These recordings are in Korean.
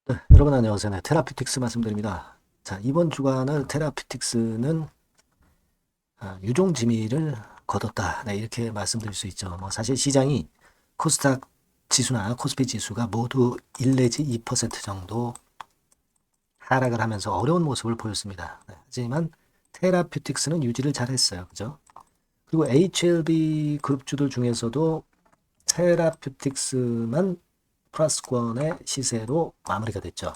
네, 여러분 안녕하세요. 네, 테라피틱스 말씀드립니다. 자, 이번 주간을 테라피틱스는 유종지미를 거뒀다. 네, 이렇게 말씀드릴 수 있죠. 뭐 사실 시장이 코스닥 지수나 코스피 지수가 모두 1 내지 2% 정도 하락을 하면서 어려운 모습을 보였습니다. 네, 하지만 테라피틱스는 유지를 잘했어요. 그죠? 그리고 HLB 그룹주들 중에서도 테라피틱스만 플러스권의 시세로 마무리가 됐죠.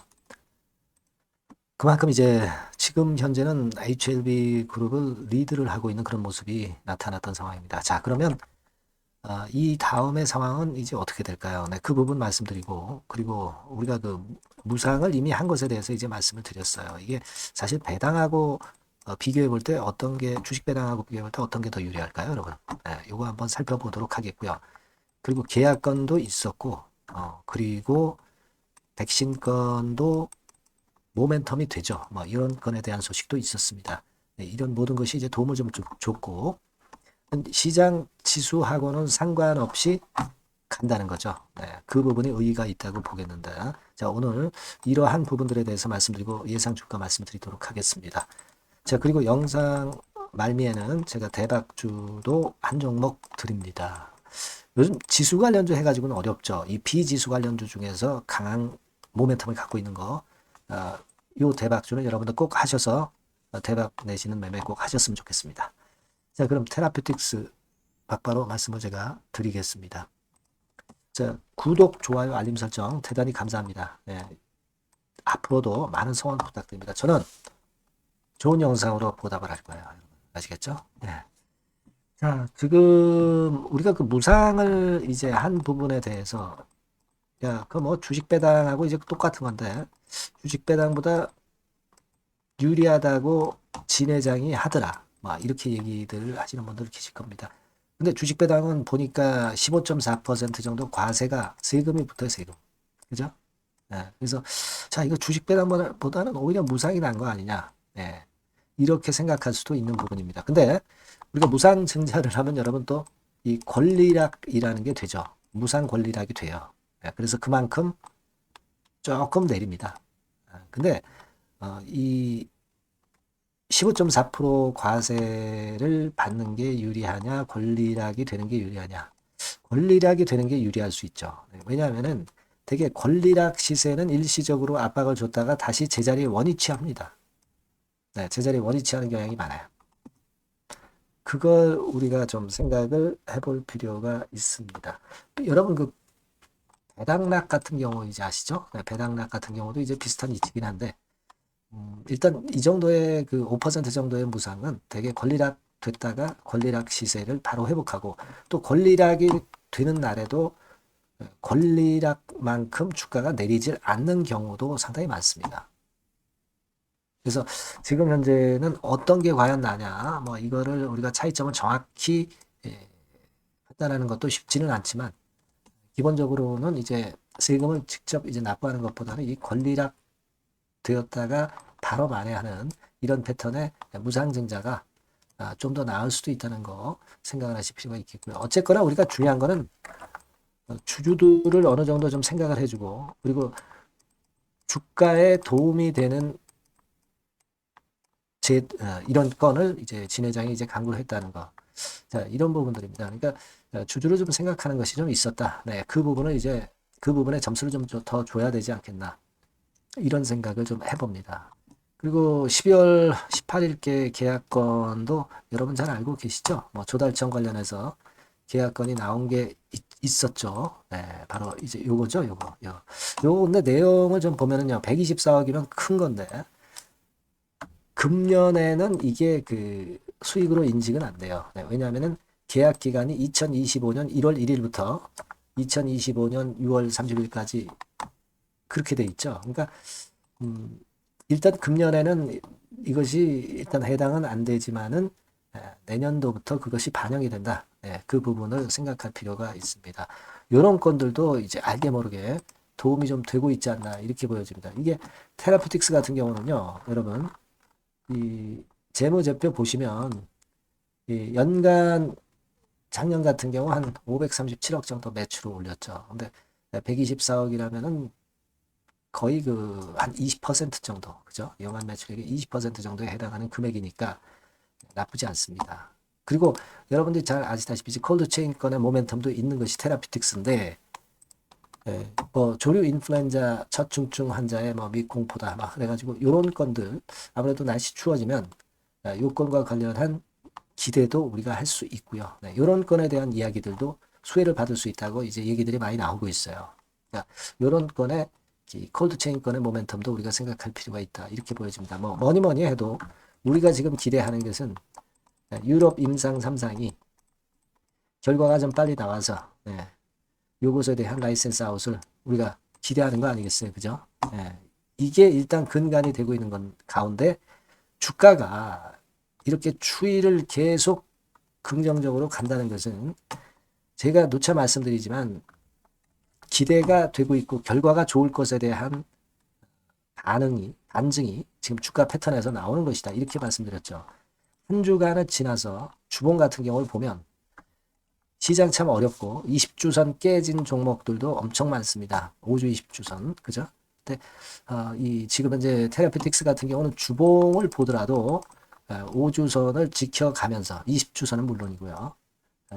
그만큼 이제 지금 현재는 HLB 그룹을 리드를 하고 있는 그런 모습이 나타났던 상황입니다. 자, 그러면 이 다음의 상황은 이제 어떻게 될까요? 네, 그 부분 말씀드리고, 그리고 우리가 그 무상을 이미 한 것에 대해서 이제 말씀을 드렸어요. 이게 사실 배당하고 비교해 볼 때 어떤 게, 주식 배당하고 비교해 볼 때 어떤 게 더 유리할까요, 여러분? 네, 요거 한번 살펴보도록 하겠고요. 그리고 계약건도 있었고, 그리고 백신 건도 모멘텀이 되죠. 뭐 이런 건에 대한 소식도 있었습니다. 네, 이런 모든 것이 이제 도움을 좀 줬고 시장 지수하고는 상관없이 간다는 거죠. 네, 그 부분이 의의가 있다고 보겠는데 자 오늘 이러한 부분들에 대해서 말씀드리고 예상 주가 말씀드리도록 하겠습니다. 자 그리고 영상 말미에는 제가 대박주도 한 종목 드립니다. 요즘 지수 관련주 해가지고는 어렵죠. 이 비지수 관련주 중에서 강한 모멘텀을 갖고 있는 거 요 대박주는 여러분들 꼭 하셔서 대박 내시는 매매 꼭 하셨으면 좋겠습니다. 자, 그럼 테라피틱스 바로 말씀을 제가 드리겠습니다. 자, 구독, 좋아요, 알림 설정 대단히 감사합니다. 네, 앞으로도 많은 성원 부탁드립니다. 저는 좋은 영상으로 보답을 할 거예요. 아시겠죠? 네. 자, 지금 우리가 그 무상을 이제 한 부분에 대해서 야, 그 뭐 주식 배당하고 이제 똑같은 건데 주식 배당보다 유리하다고 진 회장이 하더라. 막 이렇게 얘기들 하시는 분들 계실 겁니다. 근데 주식 배당은 보니까 15.4% 정도 과세가 세금이 붙어요, 세금. 그죠? 네, 그래서 자, 이거 주식 배당보다는 오히려 무상이 난 거 아니냐. 네, 이렇게 생각할 수도 있는 부분입니다. 근데 우리가 무상 증자를 하면 여러분 또 이 권리락이라는 게 되죠. 무상 권리락이 돼요. 네, 그래서 그만큼 조금 내립니다. 근데 이 15.4% 과세를 받는 게 유리하냐, 권리락이 되는 게 유리하냐. 권리락이 되는 게 유리할 수 있죠. 네, 왜냐하면은 되게 권리락 시세는 일시적으로 압박을 줬다가 다시 제자리에 원위치합니다. 네, 제자리에 원위치하는 경향이 많아요. 그걸 우리가 좀 생각을 해볼 필요가 있습니다. 여러분 그 배당락 같은 경우 이제 아시죠? 네, 배당락 같은 경우도 이제 비슷한 이치긴 한데 일단 이 정도의 그 5% 정도의 무상은 되게 권리락 됐다가 권리락 시세를 바로 회복하고 또 권리락이 되는 날에도 권리락만큼 주가가 내리질 않는 경우도 상당히 많습니다. 그래서 지금 현재는 어떤 게 과연 나냐, 뭐 이거를 우리가 차이점을 정확히 예, 판단하는 것도 쉽지는 않지만 기본적으로는 이제 세금을 직접 이제 납부하는 것보다는 이 권리락 되었다가 바로 만회하는 이런 패턴의 무상증자가 좀 더 나을 수도 있다는 거 생각을 하실 필요가 있겠고요. 어쨌거나 우리가 중요한 거는 주주들을 어느 정도 좀 생각을 해주고 그리고 주가에 도움이 되는 이런 건을 이제 진 회장이 이제 강구를 했다는 거. 자, 이런 부분들입니다. 그러니까 주주를 좀 생각하는 것이 좀 있었다. 네, 그 부분을 이제 그 부분에 점수를 좀 더 줘야 되지 않겠나. 이런 생각을 좀 해봅니다. 그리고 12월 18일께 계약건도 여러분 잘 알고 계시죠? 뭐 조달청 관련해서 계약건이 나온 게 있었죠. 네, 바로 이제 요거죠, 요거. 요거 근데 내용을 좀 보면은요, 124억이면 큰 건데 금년에는 이게 그 수익으로 인식은 안 돼요. 네, 왜냐하면은 계약 기간이 2025년 1월 1일부터 2025년 6월 30일까지 그렇게 돼 있죠. 그러니까 일단 금년에는 이것이 일단 해당은 안 되지만은 내년도부터 그것이 반영이 된다. 그 부분을 생각할 필요가 있습니다. 이런 건들도 이제 알게 모르게 도움이 좀 되고 있지 않나 이렇게 보여집니다. 이게 테라피틱스 같은 경우는요, 여러분 이 재무제표 보시면 이 연간 작년 같은 경우 한 537억 정도 매출을 올렸죠. 근데 124억이라면은 거의 그 한 20% 정도, 그죠? 연간 매출액의 20% 정도에 해당하는 금액이니까 나쁘지 않습니다. 그리고 여러분들이 잘 아시다시피 콜드체인 건의 모멘텀도 있는 것이 테라피틱스인데, 뭐 조류 인플루엔자 첫 중증 환자의 뭐 미공포다 막 그래가지고 요런 건들 아무래도 날씨 추워지면 요건과 관련한 기대도 우리가 할 수 있고요. 네, 요런 건에 대한 이야기들도 수혜를 받을 수 있다고 이제 얘기들이 많이 나오고 있어요. 그러니까 요런 건에 콜드체인 건의 모멘텀도 우리가 생각할 필요가 있다. 이렇게 보여집니다. 뭐 뭐니 해도 우리가 지금 기대하는 것은 유럽 임상 3상이 결과가 좀 빨리 나와서 요것에 대한 라이센스 아웃을 우리가 기대하는 거 아니겠어요? 그죠? 이게 일단 근간이 되고 있는 건 가운데 주가가 이렇게 추이를 계속 긍정적으로 간다는 것은 제가 누차 말씀드리지만 기대가 되고 있고 결과가 좋을 것에 대한 반증이 지금 주가 패턴에서 나오는 것이다. 이렇게 말씀드렸죠. 한 주간을 지나서 주봉 같은 경우를 보면 시장 참 어렵고 20주선 깨진 종목들도 엄청 많습니다. 5주 20주선. 그죠? 근데 지금 현재 테라피틱스 같은 경우는 주봉을 보더라도 5주선을 지켜가면서 20주선은 물론이고요.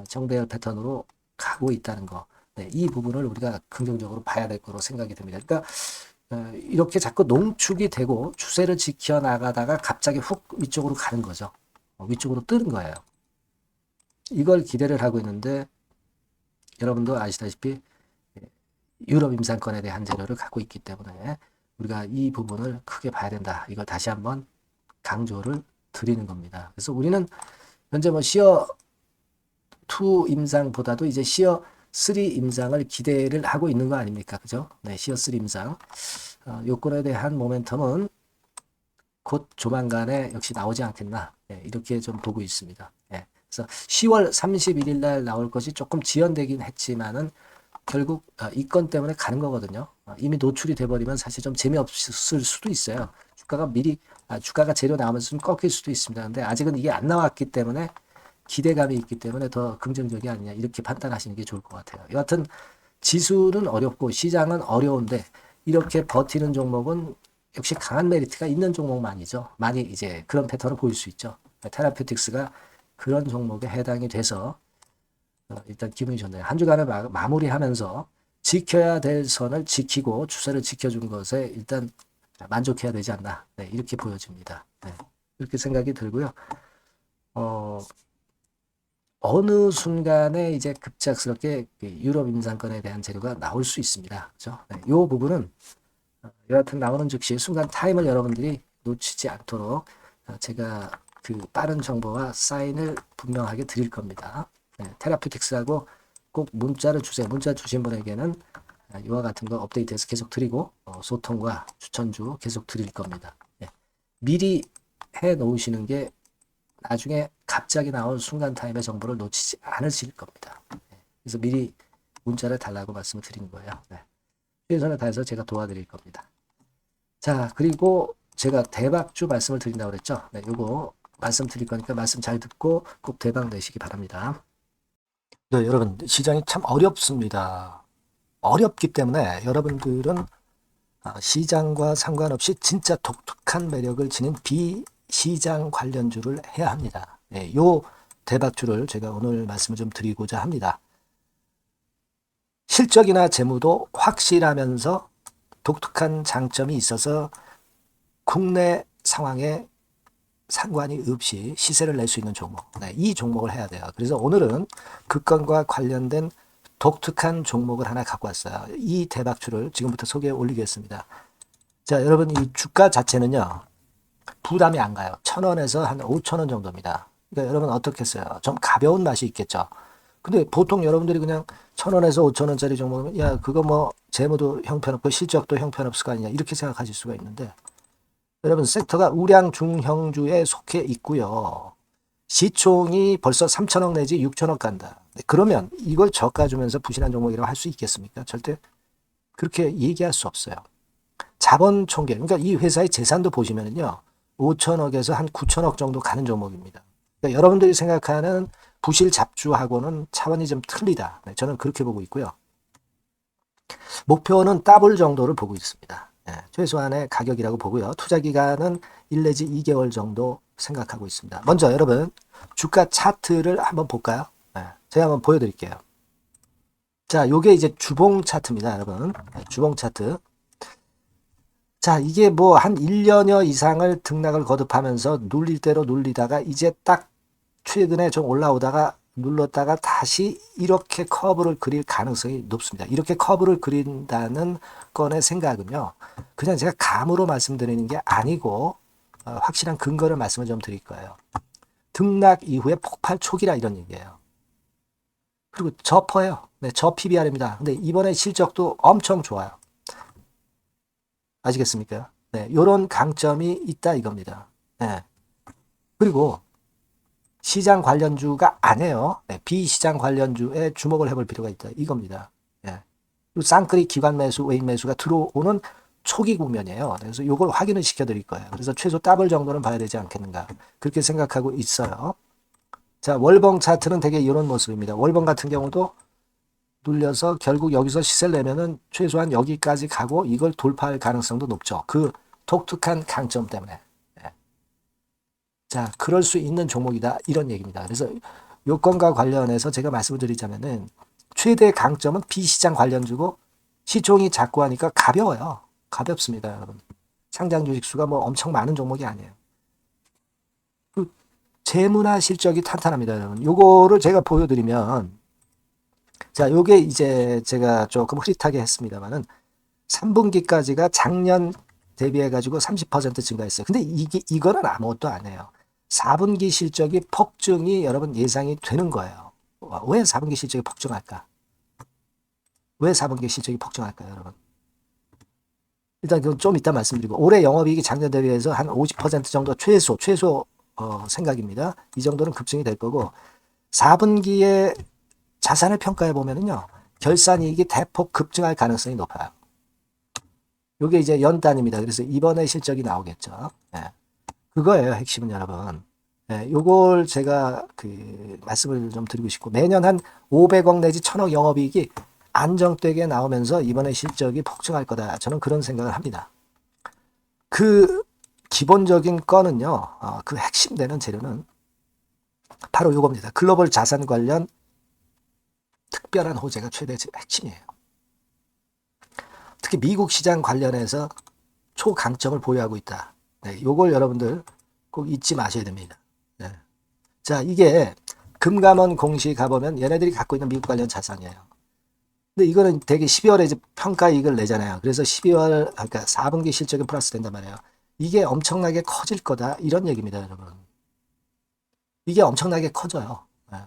정배열 패턴으로 가고 있다는 거. 네, 이 부분을 우리가 긍정적으로 봐야 될 거로 생각이 됩니다. 그러니까 이렇게 자꾸 농축이 되고 추세를 지켜나가다가 갑자기 훅 위쪽으로 가는 거죠. 위쪽으로 뜨는 거예요. 이걸 기대를 하고 있는데 여러분도 아시다시피 유럽 임상권에 대한 재료를 갖고 있기 때문에 우리가 이 부분을 크게 봐야 된다. 이걸 다시 한번 강조를 드리는 겁니다. 그래서 우리는 현재 뭐 시어 2 임상보다도 이제 시어 3 임상을 기대를 하고 있는 거 아닙니까? 그죠? 네, 시어 3 임상. 요건에 대한 모멘텀은 곧 조만간에 역시 나오지 않겠나. 네, 이렇게 좀 보고 있습니다. 네, 그래서 10월 31일 날 나올 것이 조금 지연되긴 했지만은 결국 이 건 때문에 가는 거거든요. 이미 노출이 돼버리면 사실 좀 재미없을 수도 있어요. 주가가 재료 나오면서 좀 꺾일 수도 있습니다. 근데 아직은 이게 안 나왔기 때문에 기대감이 있기 때문에 더 긍정적이 아니냐 이렇게 판단하시는 게 좋을 것 같아요. 여하튼 지수는 어렵고 시장은 어려운데 이렇게 버티는 종목은 역시 강한 메리트가 있는 종목만이죠. 많이 이제 그런 패턴을 보일 수 있죠. 테라피틱스가 그런 종목에 해당이 돼서 일단 기분이 좋네요. 한 주간을 마무리하면서 지켜야 될 선을 지키고 추세를 지켜준 것에 일단 만족해야 되지 않나. 네, 이렇게 보여집니다. 네, 이렇게 생각이 들고요. 어느 순간에 이제 급작스럽게 유럽 임상권에 대한 재료가 나올 수 있습니다. 그죠? 네, 이 부분은 여하튼 나오는 즉시 순간 타임을 여러분들이 놓치지 않도록 제가 그 빠른 정보와 사인을 분명하게 드릴 겁니다. 네, 테라피틱스하고 꼭 문자를 주세요. 문자 주신 분에게는 이와 같은 거 업데이트해서 계속 드리고 소통과 추천주 계속 드릴 겁니다. 네, 미리 해 놓으시는 게 나중에 갑자기 나올 순간 타임의 정보를 놓치지 않으실 겁니다. 네, 그래서 미리 문자를 달라고 말씀을 드리는 거예요. 네. 최선을 다해서 제가 도와드릴 겁니다. 자, 그리고 제가 대박주 말씀을 드린다고 그랬죠. 네, 요거 말씀 드릴 거니까 말씀 잘 듣고 꼭 대박 내시기 바랍니다. 네, 여러분 시장이 참 어렵습니다. 어렵기 때문에 여러분들은 시장과 상관없이 진짜 독특한 매력을 지닌 비시장 관련주를 해야 합니다. 네, 요 대박주를 제가 오늘 말씀을 좀 드리고자 합니다. 실적이나 재무도 확실하면서 독특한 장점이 있어서 국내 상황에 상관이 없이 시세를 낼 수 있는 종목. 네, 이 종목을 해야 돼요. 그래서 오늘은 그 건과 관련된 독특한 종목을 하나 갖고 왔어요. 이 대박주를 지금부터 소개해 올리겠습니다. 자, 여러분 이 주가 자체는요. 부담이 안 가요. 1,000원에서 한 5,000원 정도입니다. 그러니까 여러분 어떻겠어요? 좀 가벼운 맛이 있겠죠. 근데 보통 여러분들이 그냥 1,000원에서 5,000원짜리 종목은 야 그거 뭐 재무도 형편없고 실적도 형편없을 거 아니냐 이렇게 생각하실 수가 있는데 여러분 섹터가 우량 중형주에 속해 있고요. 시총이 벌써 3,000억 내지 6,000억 간다. 그러면 이걸 저가 주면서 부실한 종목이라고 할 수 있겠습니까? 절대 그렇게 얘기할 수 없어요. 자본 총계, 그러니까 이 회사의 재산도 보시면은요. 5,000억에서 한 9,000억 정도 가는 종목입니다. 그러니까 여러분들이 생각하는 부실 잡주하고는 차원이 좀 틀리다. 네, 저는 그렇게 보고 있고요. 목표는 더블 정도를 보고 있습니다. 최소한의 가격이라고 보고요. 투자 기간은 1 내지 2개월 정도 생각하고 있습니다. 먼저 여러분 주가 차트를 한번 볼까요? 제가 한번 보여드릴게요. 자, 요게 이제 주봉 차트입니다, 여러분. 주봉 차트. 자, 이게 뭐 한 1년여 이상을 등락을 거듭하면서 눌릴 대로 눌리다가 이제 딱 최근에 좀 올라오다가 눌렀다가 다시 이렇게 커브를 그릴 가능성이 높습니다. 이렇게 커브를 그린다는 건의 생각은요, 그냥 제가 감으로 말씀드리는 게 아니고 확실한 근거를 말씀을 좀 드릴 거예요. 등락 이후에 폭발 초기라 이런 얘기예요. 그리고 저퍼예요. 네, 저 PBR입니다. 근데 이번에 실적도 엄청 좋아요. 아시겠습니까? 네, 요런 강점이 있다 이겁니다. 네. 그리고 시장 관련주가 아니에요. 네, 비시장 관련주에 주목을 해볼 필요가 있다 이겁니다. 네. 쌍끌이 기관 매수, 외인 매수가 들어오는 초기 국면이에요. 그래서 이걸 확인을 시켜드릴 거예요. 그래서 최소 더블 정도는 봐야 되지 않겠는가 그렇게 생각하고 있어요. 자, 월봉 차트는 되게 이런 모습입니다. 월봉 같은 경우도 눌려서 결국 여기서 시세를 내면은 최소한 여기까지 가고 이걸 돌파할 가능성도 높죠. 그 독특한 강점 때문에. 네. 자, 그럴 수 있는 종목이다 이런 얘기입니다. 그래서 요건과 관련해서 제가 말씀을 드리자면은 최대 강점은 비시장 관련주고 시총이 작고 하니까 가벼워요. 가볍습니다, 여러분. 상장 주식 수가 뭐 엄청 많은 종목이 아니에요. 그 재무나 실적이 탄탄합니다, 여러분. 요거를 제가 보여드리면, 자, 요게 이제 제가 조금 흐릿하게 했습니다만은 3분기까지가 작년 대비해가지고 30% 증가했어요. 근데 이거는 아무것도 아니에요. 4분기 실적이 폭증이 여러분 예상이 되는 거예요. 왜 4분기 실적이 폭증할까? 왜 4분기 실적이 폭증할까요, 여러분? 일단 그건 좀 이따 말씀드리고 올해 영업이익이 작년 대비해서 한 50% 정도 최소 생각입니다. 이 정도는 급증이 될 거고 4분기에 자산을 평가해 보면은요 결산이익이 대폭 급증할 가능성이 높아요. 이게 이제 연단입니다. 그래서 이번에 실적이 나오겠죠. 네. 그거예요 핵심은 여러분. 네, 요걸 제가 말씀을 좀 드리고 싶고 매년 한 500억 내지 1000억 영업이익이 안정되게 나오면서 이번에 실적이 폭증할 거다. 저는 그런 생각을 합니다. 그 기본적인 건은요. 그 핵심되는 재료는 바로 요겁니다. 글로벌 자산 관련 특별한 호재가 최대 핵심이에요. 특히 미국 시장 관련해서 초강점을 보유하고 있다. 네, 요걸 여러분들 꼭 잊지 마셔야 됩니다. 네. 자, 이게 금감원 공시 가보면 얘네들이 갖고 있는 미국 관련 자산이에요. 근데 이거는 되게 12월에 이제 평가이익을 내잖아요. 그래서 12월, 그러니까 4분기 실적이 플러스 된단 말이에요. 이게 엄청나게 커질 거다. 이런 얘기입니다, 여러분. 이게 엄청나게 커져요. 네.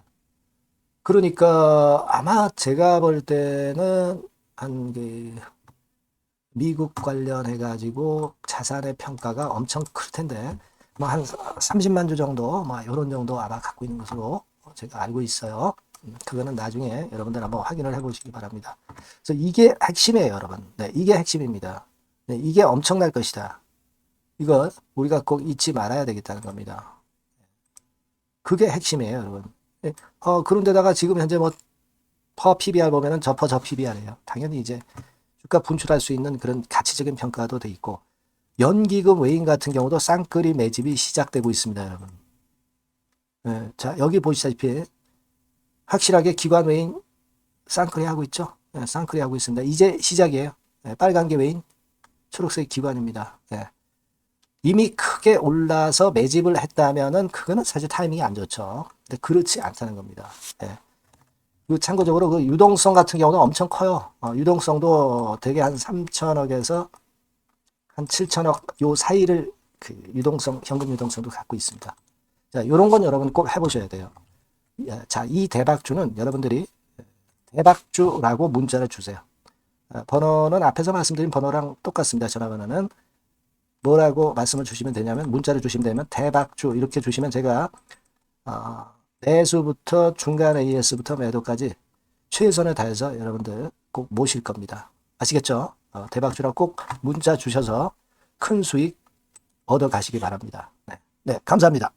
그러니까 아마 제가 볼 때는 한 미국 관련해가지고 자산의 평가가 엄청 클 텐데, 뭐 한 30만 주 정도, 뭐 이런 정도 아마 갖고 있는 것으로 제가 알고 있어요. 그거는 나중에 여러분들 한번 확인을 해보시기 바랍니다. 그래서 이게 핵심이에요, 여러분. 네, 이게 핵심입니다. 네, 이게 엄청날 것이다. 이거 우리가 꼭 잊지 말아야 되겠다는 겁니다. 그게 핵심이에요, 여러분. 네, 그런데다가 지금 현재 뭐 퍼 PBR 보면은 저 PBR이에요. 당연히 이제 주가 분출할 수 있는 그런 가치적인 평가도 돼 있고 연기금 외인 같은 경우도 쌍끌이 매집이 시작되고 있습니다, 여러분. 네, 자, 여기 보시다시피 확실하게 기관 외인 쌍끌이 하고 있죠. 네, 쌍끌이 하고 있습니다. 이제 시작이에요. 네, 빨간 게 외인, 초록색 기관입니다. 네. 이미 크게 올라서 매집을 했다면은 그거는 사실 타이밍이 안 좋죠. 근데 그렇지 않다는 겁니다. 네. 그리고 참고적으로 그 유동성 같은 경우는 엄청 커요. 유동성도 되게 한 3천억에서 한 7천억 요 사이를 현금 유동성도 갖고 있습니다. 자, 요런 건 여러분 꼭 해보셔야 돼요. 자, 이 대박주는 여러분들이 대박주라고 문자를 주세요. 번호는 앞에서 말씀드린 번호랑 똑같습니다. 전화번호는 뭐라고 말씀을 주시면 되냐면 문자를 주시면 되면 대박주 이렇게 주시면 제가 매수부터 중간 AS부터 매도까지 최선을 다해서 여러분들 꼭 모실 겁니다. 아시겠죠? 대박주라고 꼭 문자 주셔서 큰 수익 얻어 가시기 바랍니다. 네, 감사합니다.